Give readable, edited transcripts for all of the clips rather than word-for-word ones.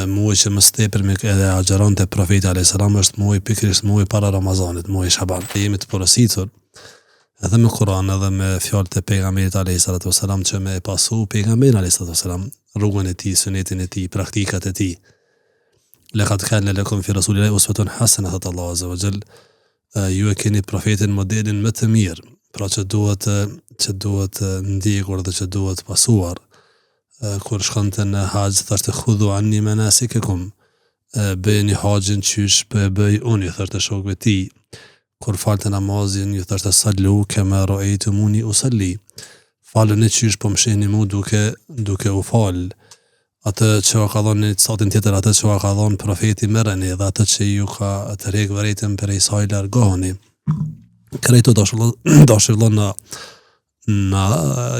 muaj që më tepër me edhe agjeronte profeti alayhis salam është muaj pikërisht muaj para Ramazanit, muaj Shaban. Jemi të porositur edhe me Kur'an edhe me fjalët e pejgamberit alayhis salam që me pasu pejgamberin alayhis salam, rrugën e tij, sunetin e tij, praktikat e tij. Laqad kana lakum fi rasulillahi uswatun hasana, thot Allah azza wa jall, ju e keni profetin modelin më të mirë, pra që duhet ndjekur dhe që duhet pasuar. Kur shkonte në haxh thoshte khudhu anni manasikakum, bëni haxhin qysh po e bëj unë, thoshte shokëve të tij. Kur falte namazin ju thoshte sallu kama ra'aytumuni usalli, falën e qysh po më shihni mu duke u fal. Atë që ka dhënë në satin tjetër, atë që ka dhënë profeti merreni, dhe atë që ju ka të rrek vërejtën për isaj largoheni. Krejto dashurllon na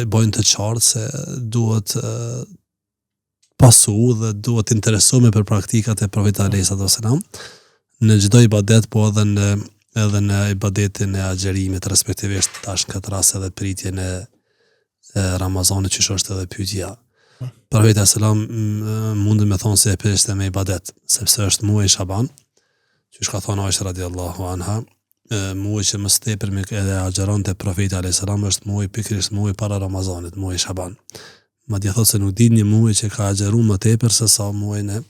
i bojnë të qartë se duhet pasu dhe duhet interesuar për praktikat e profetit alayhis salam në çdo ibadet, po edhe në ibadetin e agjerimit, respektivisht tash në këtë rast edhe pritjen e Ramazanit, që është edhe pyetja. Profeti alayhis salam mundën me thonë se e priste me ibadet, sepse është muaj Shaban, që ka thonë Aisha radiallahu anha, muaj që më tepër me edhe agjeronte profeti alayhis salam është muaj pikërisht muaj para Ramazanit, muaj Shaban. Madje thotë se nuk di një muaj që ka agjeruar më tepër se sa muajin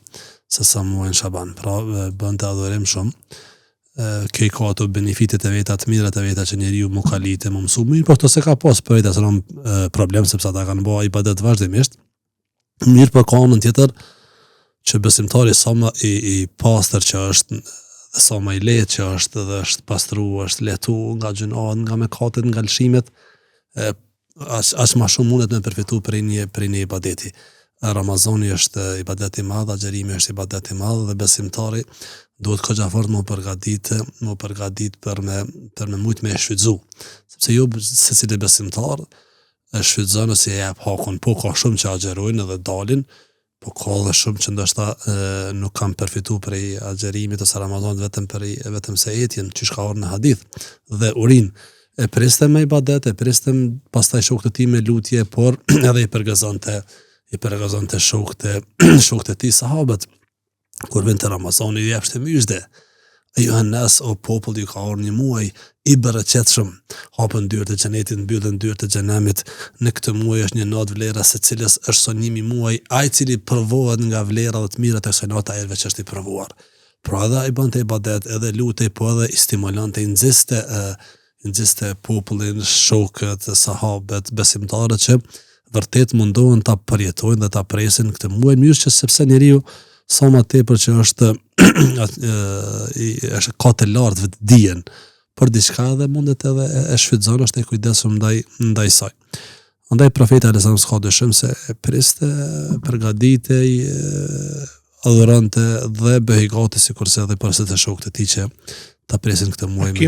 Shaban. Pra bënte adhurim shumë. Kjo ka ato benefitet e veta, të mira të veta që njeriu më ka litë, më mësu mirë, por këto se ka pas profeti alayhis salam problem, sepse ata kanë bërë ibadet vazhdimisht. Mirë, për ka anën tjetër që besimtari sa më i pastër që është, dhe sa më i lehtë që është, dhe është pastruar, është lehtu nga gjunat, nga mëkatet, nga lëshimet, aq më shumë mundet me përfitu për një ibadeti. Ramazani është ibadet i madh, agjerimi është ibadet i madh, dhe besimtari duhet kollajfort më përgatit për me mujt me shfrytzu. Sepse jo secili besimtar e shfrytëzon ose e jep hakun, po ka shumë që agjerojnë edhe dalin, po ka dhe shumë që ndoshta nuk kam përfitu prej agjerimit ose Ramazanit vetëm se etjen, që ka orë në hadith, dhe urin. E pristem me ibadet, e pristem pastaj shokët e tij me lutje, por edhe i përgazonte shokët e tij sahabët. Kur vinte Ramazani i jepshte myzde. Ejuhan nas, o popull, ju ka orë një muaj i bereqetshëm, hapën dyert e xhenetit, mbyllen dyert e xhenemit. Në këtë muaj është një natë vlera, se cilës është sonimi muaj, ai i cili provohet nga vlerat dhe të mirat e kësaj nate, ai veç është i provuar. Pra edhe i bënte ibadet, edhe lutej, po edhe i stimulonte, i nxiste popullin, shokët, sahabët, besimtarët që vërtet mundohen ta përjetojnë dhe ta presin këtë muaj mirë, që sepse njeriu sa më tepër që është ka të lartë vetë dijen për diçka, dhe mundet edhe e shfrytëzon, është e kujdesshëm ndaj saj. Andaj profeti alayhis salam s'ka dyshim se e priste, përgatitej, adhuronte dhe bëhej gati sikurse edhe përse të shokët e tij që ta presin këtë muaj me